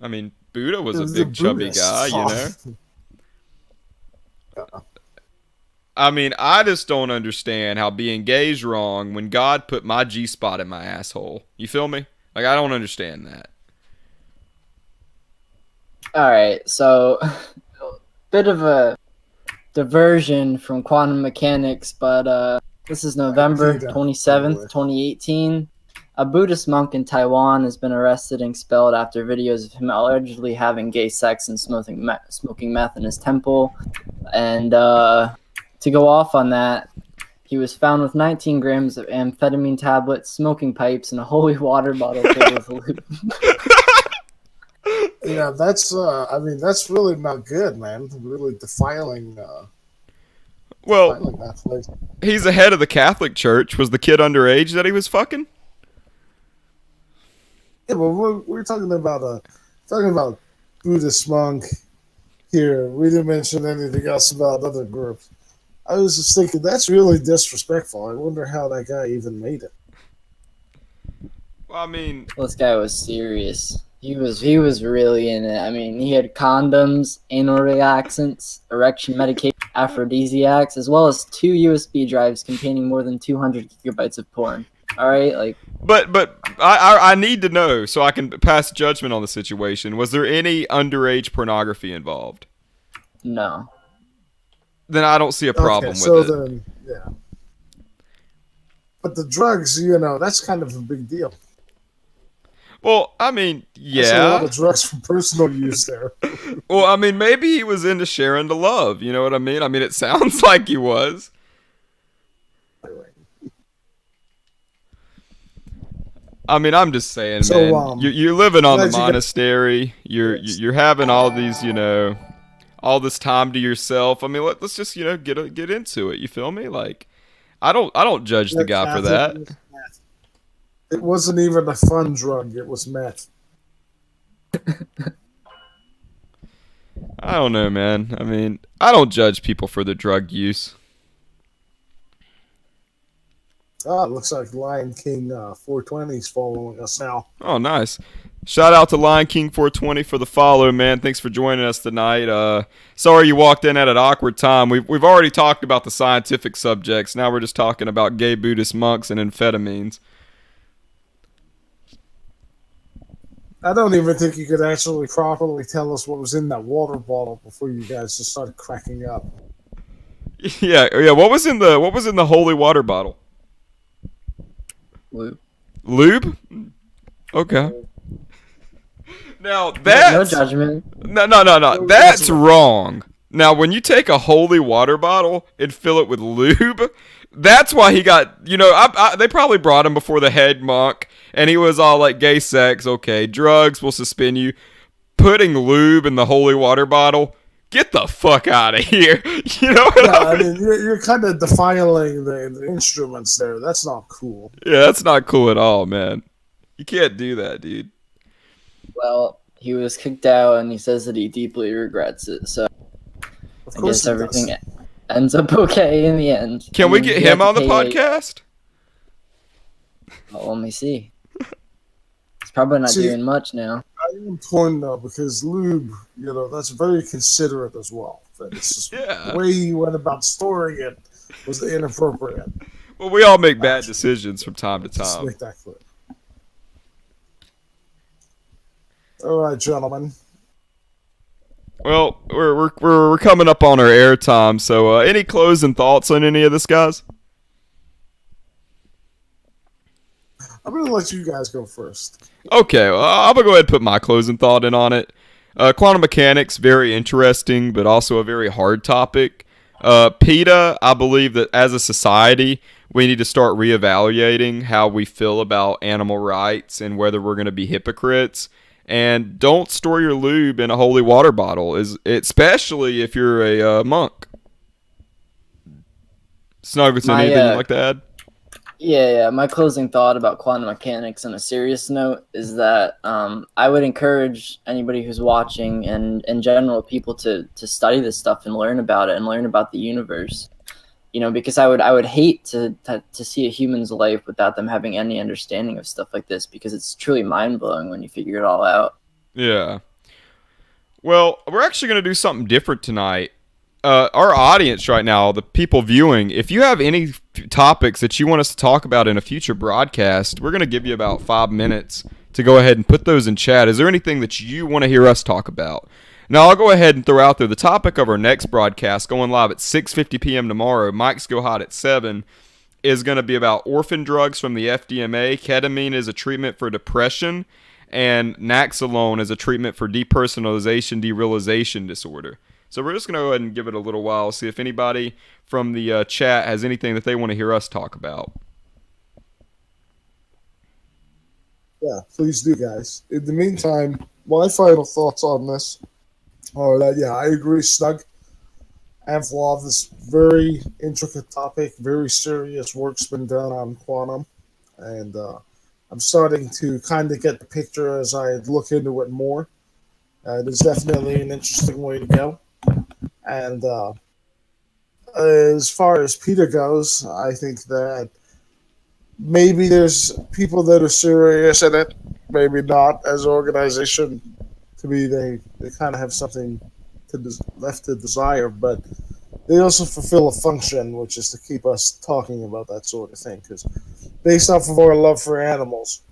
I mean, Buddha was a The big chubby Buddhists. guy, you know? Yeah. I mean, I just don't understand how being gay is wrong when God put my G-spot in my asshole. You feel me? Like, I don't understand that. All right, so bit of a diversion from quantum mechanics, but this is November Yeah, 27th, totally. 2018. A Buddhist monk in Taiwan has been arrested and expelled after videos of him allegedly having gay sex and smoking meth in his temple. And to go off on that, he was found with 19 grams of amphetamine tablets, smoking pipes, and a holy water bottle filled with lube. Yeah, that's. I mean, that's really not good, man. Really defiling Well, that place. he's the head of the Catholic Church. Was the kid underage that he was fucking? Yeah, but we're talking about Buddhist monk here. We didn't mention anything else about other groups. I was just thinking that's really disrespectful. I wonder how that guy even made it. Well, I mean, This guy was serious. He was really in it. I mean, he had condoms, anal relaxants, erection medication, aphrodisiacs, as well as 2 USB drives containing more than 200 gigabytes of porn. All right, like but I need to know so I can pass judgment on the situation. Was there any underage pornography involved? no. Then I don't see a problem Okay, so with it. then, yeah. But the drugs, you know, that's kind of a big deal. Well, I mean, That's a lot yeah. of drugs for personal use there. Well, I mean, maybe he was into sharing the love. You know what I mean? I mean, it sounds like he was. I mean, I'm just saying, So, man. You're living on the glad you got- monastery. You're having all these, you know, all this time to yourself. I mean, let's just, you know, get into it. You feel me? Like, I don't judge the guy for that. It wasn't even a fun drug. It was meth. I don't know, man. I mean, I don't judge people for their drug use. Ah, it looks like Lion King 420 is following us now. Oh, nice. Shout out to Lion King 420 for the follow, man. Thanks for joining us tonight. Sorry you walked in at an awkward time. We've already talked about the scientific subjects. Now we're just talking about gay Buddhist monks and amphetamines. I don't even think you could actually properly tell us what was in that water bottle before you guys just started cracking up. Yeah. What was in the holy water bottle? Lube? Okay. Now No that's judgment. no. That's wrong. Now, when you take a holy water bottle and fill it with lube, that's why he got. You know, they probably brought him before the head monk, and he was all like, "Gay sex, okay. Drugs will suspend you. Putting lube in the holy water bottle." Get the fuck out of here. You know what Yeah, I I mean? mean, you're kind of defiling the instruments there. That's not cool. Yeah, that's not cool at all, man. You can't do that, dude. Well, he was kicked out, and he says that he deeply regrets it. So Of I course guess it everything does. ends up okay in the end. Can I we mean, get he him had to on the pay- podcast? Well, let me see. He's probably not See- doing much now. I am torn though because lube, you know, that's very considerate as well. That it's just Yeah. the way he went about storing it was inappropriate. Well, we all make bad decisions from time to Just time. make that clear. All right, gentlemen. Well, we're coming up on our airtime, so any closing thoughts on any of this, guys? I'm gonna let you guys go first. Okay, well, I'm gonna go ahead and put my closing thought in on it. Quantum mechanics, very interesting, but also a very hard topic. PETA, I believe that as a society, we need to start reevaluating how we feel about animal rights and whether we're going to be hypocrites. And don't store your lube in a holy water bottle, especially if you're a monk. Snuggleton, anything you'd like to add? Yeah. My closing thought about quantum mechanics on a serious note is that I would encourage anybody who's watching and in general people to study this stuff and learn about it and learn about the universe. You know, because I would hate to see a human's life without them having any understanding of stuff like this, because it's truly mind blowing when you figure it all out. Yeah. Well, we're actually going to do something different tonight. Our audience right now, the people viewing, if you have any topics that you want us to talk about in a future broadcast, we're going to give you about 5 minutes to go ahead and put those in chat. Is there anything that you want to hear us talk about? Now, I'll go ahead and throw out there the topic of our next broadcast, going live at 6:50 p.m. tomorrow. Mike's Go Hot at 7, is going to be about orphan drugs from the FDMA. Ketamine is a treatment for depression, and Naxalone is a treatment for depersonalization, derealization disorder. So we're just going to go ahead and give it a little while, see if anybody from the chat has anything that they want to hear us talk about. Yeah, please do, guys. In the meantime, my final thoughts on this are that, yeah, I agree, Snug. Avlov, this very intricate topic, very serious work's been done on quantum, and I'm starting to kind of get the picture as I look into it more. It is definitely an interesting way to go. And as far as PETA goes, I think that maybe there's people that are serious in it, maybe not. As an organization, to me, they kind of have something left to desire, but they also fulfill a function, which is to keep us talking about that sort of thing. Because based off of our love for animals,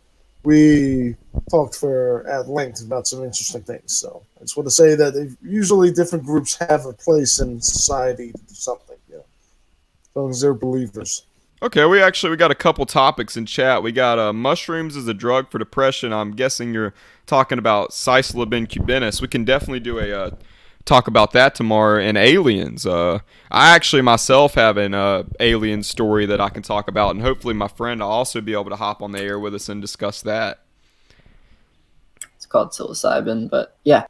we talked at length about some interesting things. So I just want to say that usually different groups have a place in society to do something, as long as they're believers. Okay, we got a couple topics in chat. We got mushrooms as a drug for depression. I'm guessing you're talking about psilocybin cubanus. We can definitely do a talk about that tomorrow. And aliens. I actually myself have an alien story that I can talk about, and hopefully my friend will also be able to hop on the air with us and discuss that. It's called psilocybin, but yeah.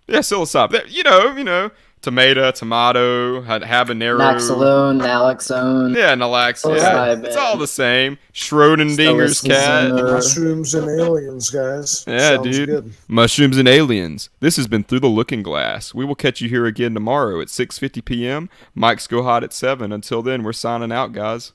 Yeah, psilocybin. You know, tomato, habanero. Naxalone, naloxone. Yeah, naloxone. Yeah, Psilocybin. it's all the same. Schrodinger's cat. Stoicism. Mushrooms and aliens, guys. Yeah, Sounds dude. good. Mushrooms and aliens. This has been Through the Looking Glass. We will catch you here again tomorrow at 6:50 p.m. Mics go hot at 7. Until then, we're signing out, guys.